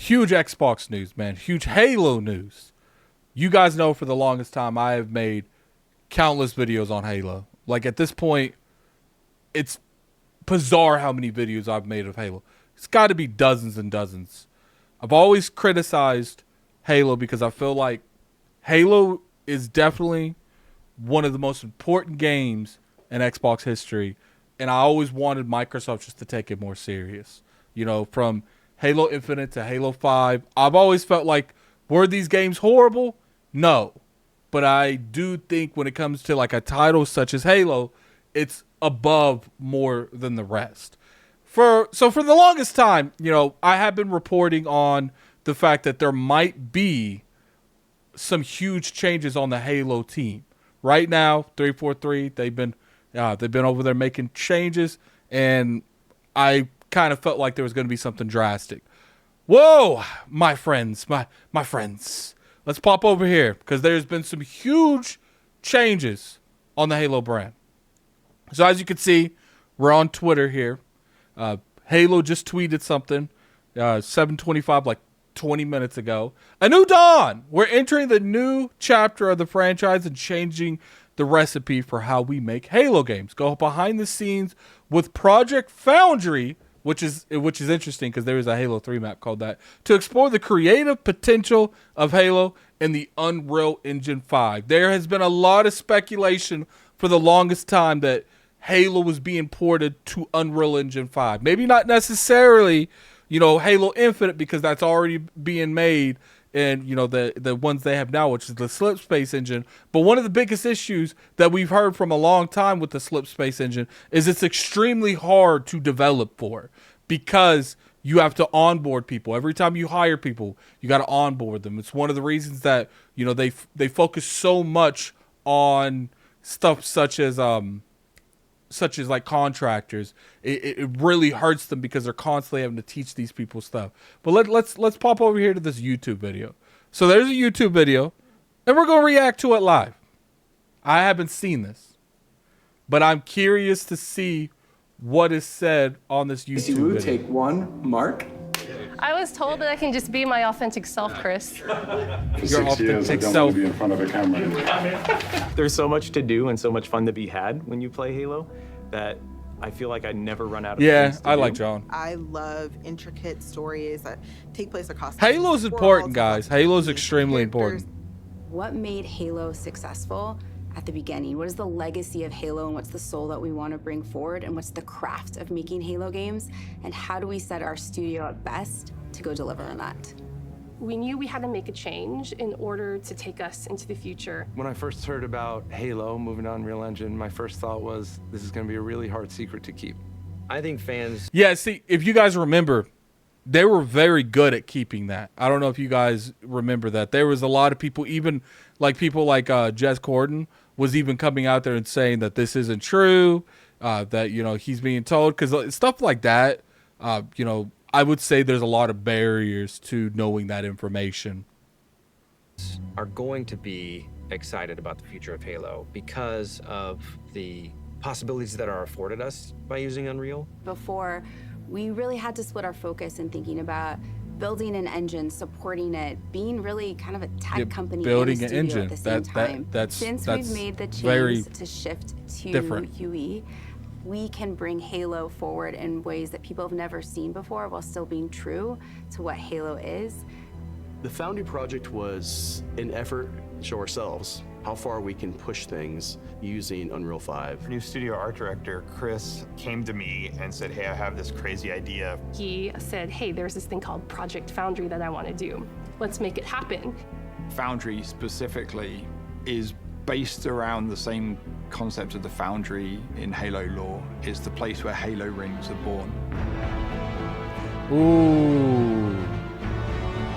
huge Xbox news, man. Huge Halo news. You guys know for the longest time I have made countless videos on Halo. Like at this point, it's bizarre how many videos I've made of Halo. It's got to be dozens and dozens. I've always criticized Halo because I feel like Halo is definitely one of the most important games in Xbox history, and I always wanted Microsoft just to take it more serious. You know, from Halo Infinite to Halo 5, I've always felt like, were these games horrible? No. But I do think when it comes to like a title such as Halo, it's above more than the rest. So for the longest time, you know, I have been reporting on the fact that there might be some huge changes on the Halo team. Right now, 343, they've been over there making changes, and I kind of felt like there was going to be something drastic. Whoa, my friends, my friends. Let's pop over here because there's been some huge changes on the Halo brand. So as you can see, we're on Twitter here. Halo just tweeted something, 7:25, like 20 minutes ago. A new dawn. We're entering the new chapter of the franchise and changing the recipe for how we make Halo games. Go behind the scenes with Project Foundry, which is interesting because there is a Halo 3 map called that, to explore the creative potential of Halo in the Unreal Engine 5. There has been a lot of speculation for the longest time that Halo was being ported to Unreal Engine 5. Maybe not necessarily, you know, Halo Infinite, because that's already being made, and you know the ones they have now, which is the Slip Space engine. But one of the biggest issues that we've heard from a long time with the Slip Space engine is it's extremely hard to develop for, because you have to onboard people. Every time you hire people, you got to onboard them. It's one of the reasons that, you know, they focus so much on stuff such as like contractors. It really hurts them because they're constantly having to teach these people stuff. But let's pop over here to this YouTube video. So there's a YouTube video, and we're gonna react to it live. I haven't seen this, but I'm curious to see what is said on this YouTube video. Take one, Mark. I was told that I can just be my authentic self, Chris. For 6 years, I don't want to be in front of a camera. There's so much to do and so much fun to be had when you play Halo that I feel like I never run out of things to I do. like John. I love intricate stories that take place across Halo's important, guys. Halo's extremely important. What made Halo successful at the beginning? What is the legacy of Halo, and what's the soul that we want to bring forward, and what's the craft of making Halo games, and how do we set our studio at best to go deliver on that? We knew we had to make a change in order to take us into the future. When I first heard about Halo moving to Unreal Engine, my first thought was, this is going to be a really hard secret to keep. I think fans... Yeah, see, if you guys remember, they were very good at keeping that. I don't know if you guys remember that. There was a lot of people, even like people like Jez Corden, was even coming out there and saying that this isn't true, that, you know, he's being told, because stuff like that, you know, I would say there's a lot of barriers to knowing that information. Are going to be excited about the future of Halo because of the possibilities that are afforded us by using Unreal. Before, we really had to split our focus in thinking about building an engine, supporting it, being really kind of a tech company building and a an studio engine. at the same time. Since we've made the change to shift to UE, we can bring Halo forward in ways that people have never seen before while still being true to what Halo is. The Foundry project was an effort to show ourselves how far we can push things using Unreal 5. New studio art director, Chris, came to me and said, hey, I have this crazy idea. He said, hey, there's this thing called Project Foundry that I want to do. Let's make it happen. Foundry specifically is based around the same concept of the Foundry in Halo lore. It's the place where Halo rings are born. Ooh.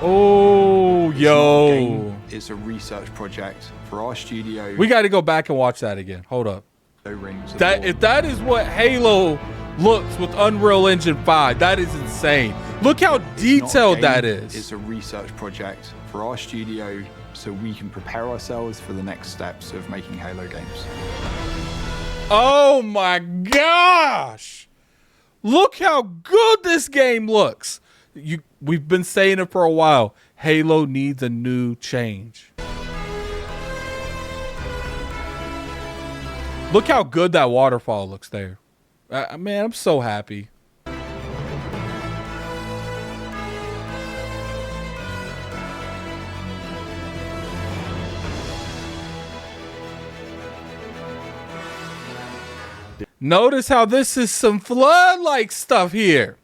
Oh, yo. It's a research project for our studio. We got to go back and watch that again. Hold up. Rings if that is what Halo looks with Unreal Engine 5, that is insane. Look how detailed that is. It's a research project for our studio so we can prepare ourselves for the next steps of making Halo games. Oh my gosh. Look how good this game looks. we've been saying it for a while. Halo needs a new change. Look how good that waterfall looks there. Man, I'm so happy. Notice how this is some flood-like stuff here.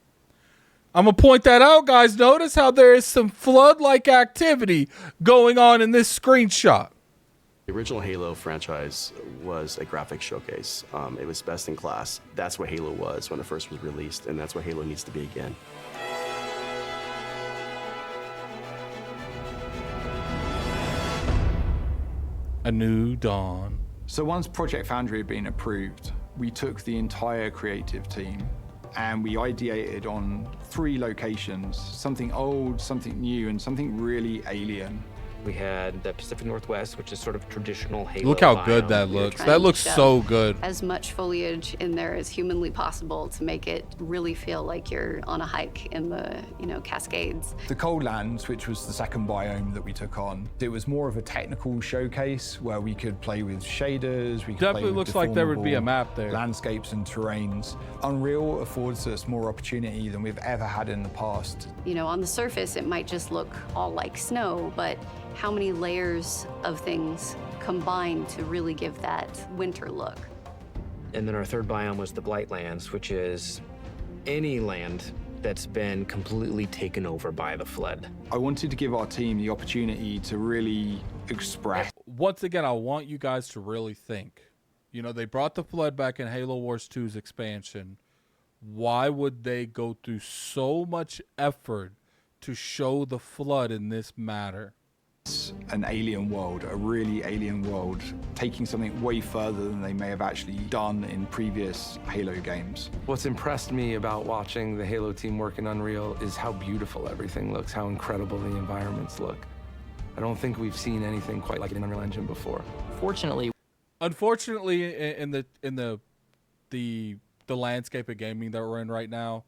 I'm going to point that out, guys. Notice how there is some flood-like activity going on in this screenshot. The original Halo franchise was a graphics showcase. It was best in class. That's what Halo was when it first was released, and that's what Halo needs to be again. A new dawn. So once Project Foundry had been approved, we took the entire creative team and we ideated on 3 locations, something old, something new, and something really alien. We had the Pacific Northwest, which is sort of traditional Halo. Look how biome. good that looks. That looks so good. As much foliage in there as humanly possible to make it really feel like you're on a hike in the, Cascades. The Cold Lands, which was the second biome that we took on, it was more of a technical showcase where we could play with shaders. We could Definitely play with looks like there would be a deformable map there. Landscapes and terrains. Unreal affords us more opportunity than we've ever had in the past. On the surface, it might just look all like snow, but how many layers of things combine to really give that winter look? And then our third biome was the Blightlands, which is any land that's been completely taken over by the flood. I wanted to give our team the opportunity to really express. Once again, I want you guys to really think. They brought the flood back in Halo Wars 2's expansion. Why would they go through so much effort to show the flood in this matter? An alien world, a really alien world, taking something way further than they may have actually done in previous Halo games. What's impressed me about watching the Halo team work in Unreal is how beautiful everything looks, how incredible the environments look. I don't think we've seen anything quite like it in Unreal Engine before. Unfortunately, in the landscape of gaming that we're in right now,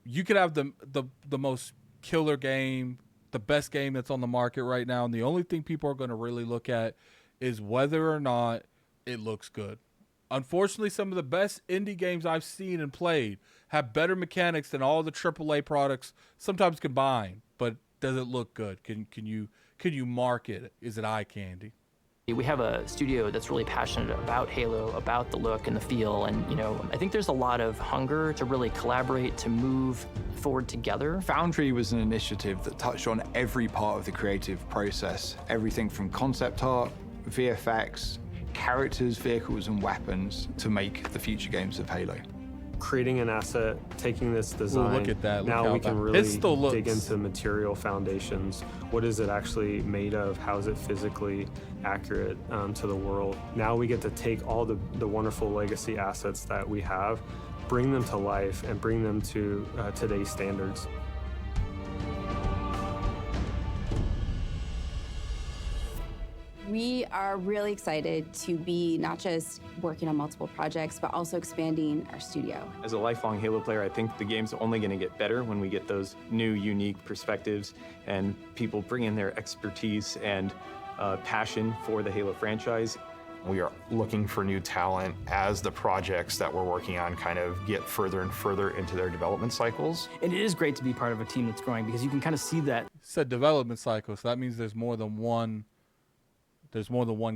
you could have the most killer game, the best game that's on the market right now, and the only thing people are going to really look at is whether or not it looks good. Unfortunately, some of the best indie games I've seen and played have better mechanics than all the AAA products sometimes combined. But does it look good? Can you market it? Is it eye candy? We have a studio that's really passionate about Halo, about the look and the feel, and I think there's a lot of hunger to really collaborate, to move forward together. Foundry was an initiative that touched on every part of the creative process, everything from concept art, VFX, characters, vehicles, and weapons to make the future games of Halo. Creating an asset, taking this design, look at that. now we can really dig looks. into material foundations. What is it actually made of? How is it physically accurate to the world? Now we get to take all the wonderful legacy assets that we have, bring them to life, and bring them to today's standards. We are really excited to be not just working on multiple projects, but also expanding our studio. As a lifelong Halo player, I think the game's only going to get better when we get those new, unique perspectives and people bring in their expertise and passion for the Halo franchise. We are looking for new talent as the projects that we're working on kind of get further and further into their development cycles. And it is great to be part of a team that's growing because you can kind of see that. Said development cycle, so that means there's more than one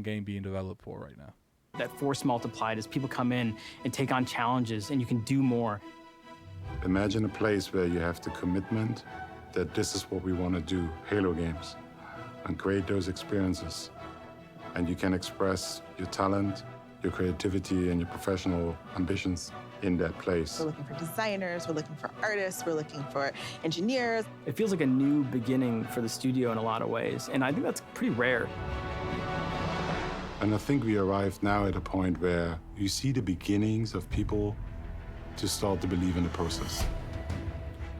game being developed for right now. That force multiplied as people come in and take on challenges and you can do more. Imagine a place where you have the commitment that this is what we want to do, Halo games, and create those experiences. And you can express your talent, your creativity, and your professional ambitions in that place. We're looking for designers, we're looking for artists, we're looking for engineers. It feels like a new beginning for the studio in a lot of ways, and I think that's pretty rare. And I think we arrived now at a point where you see the beginnings of people to start to believe in the process.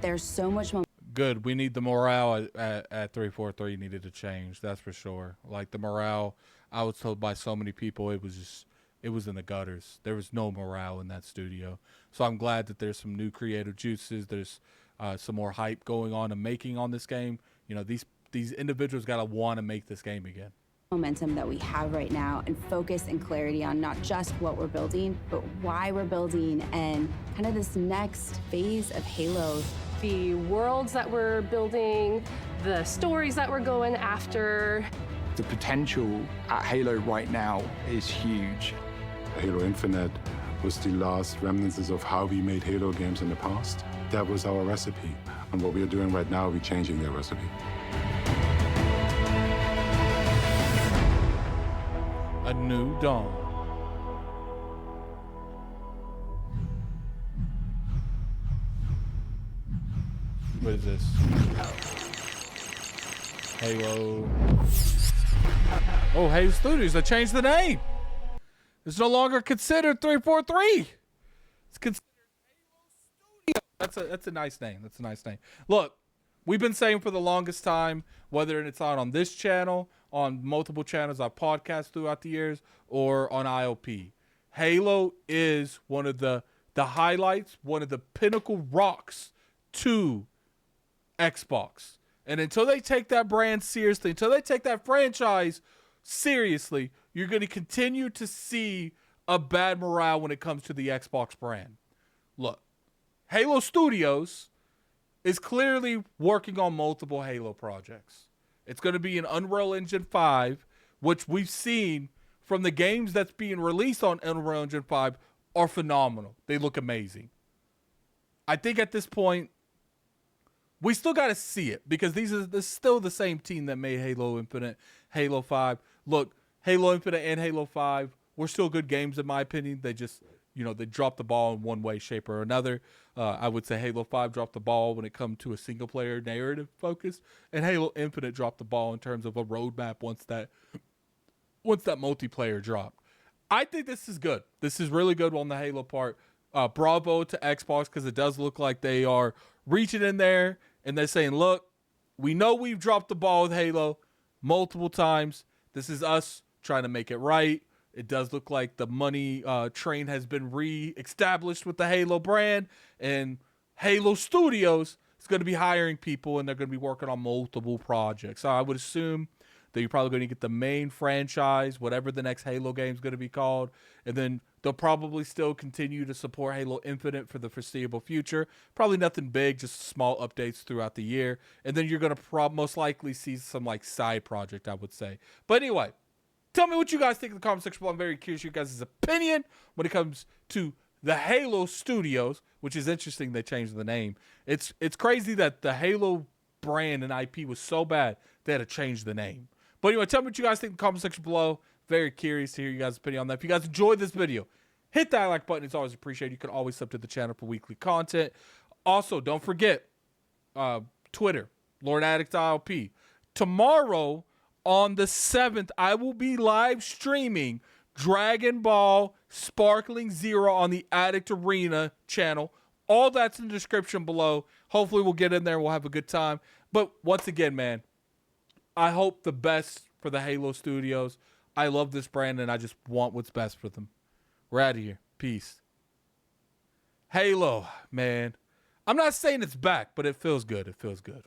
There's so much more. Good. We need the morale at 343 needed to change. That's for sure. Like the morale, I was told by so many people, it was in the gutters. There was no morale in that studio. So I'm glad that there's some new creative juices. There's some more hype going on and making on this game. You know, these individuals got to want to make this game again. Momentum that we have right now and focus and clarity on not just what we're building, but why we're building and kind of this next phase of Halo. The worlds that we're building, the stories that we're going after. The potential at Halo right now is huge. Halo Infinite was the last remnants of how we made Halo games in the past. That was our recipe. And what we are doing right now, we're changing that recipe. A new dawn. What is this? Halo. Oh, Halo Studios. They changed the name. It's no longer considered 343. It's considered Halo Studios. That's a nice name. That's a nice name. Look, we've been saying for the longest time, whether it's on this channel, on multiple channels I've podcast throughout the years, or on IOP, Halo is one of the highlights, one of the pinnacle rocks to Xbox. And until they take that brand seriously, until they take that franchise seriously, you're going to continue to see a bad morale when it comes to the Xbox brand. Look, Halo Studios is clearly working on multiple Halo projects. It's going to be an Unreal Engine 5, which we've seen from the games that's being released on Unreal Engine 5 are phenomenal. They look amazing. I think at this point, we still got to see it because this is still the same team that made Halo Infinite, Halo 5. Look, Halo Infinite and Halo 5 were still good games in my opinion. They just, they dropped the ball in one way, shape, or another. I would say Halo 5 dropped the ball when it comes to a single-player narrative focus, and Halo Infinite dropped the ball in terms of a roadmap once that multiplayer dropped. I think this is good. This is really good on the Halo part. Bravo to Xbox because it does look like they are reaching in there and they're saying, look, we know we've dropped the ball with Halo multiple times. This is us trying to make it right. It does look like the money train has been re-established with the Halo brand, and Halo Studios is going to be hiring people and they're going to be working on multiple projects. So I would assume that you're probably going to get the main franchise, whatever the next Halo game is going to be called, and then they'll probably still continue to support Halo Infinite for the foreseeable future. Probably nothing big, just small updates throughout the year, and then you're going to most likely see some side project, I would say. But anyway, tell me what you guys think in the comment section below. I'm very curious your guys' opinion when it comes to the Halo Studios, which is interesting they changed the name. It's crazy that the Halo brand and IP was so bad they had to change the name. But anyway, tell me what you guys think in the comment section below. Very curious to hear you guys' opinion on that. If you guys enjoyed this video, hit that like button. It's always appreciated. You can always sub to the channel for weekly content. Also, don't forget Twitter, Lord Addict ILP. Tomorrow on the 7th, I will be live streaming Dragon Ball Sparkling Zero on the Addict Arena channel. All that's in the description below. Hopefully we'll get in there. We'll have a good time. But once again, man, I hope the best for the Halo Studios. I love this brand, and I just want what's best for them. We're out of here. Peace. Halo, man. I'm not saying it's back, but it feels good. It feels good.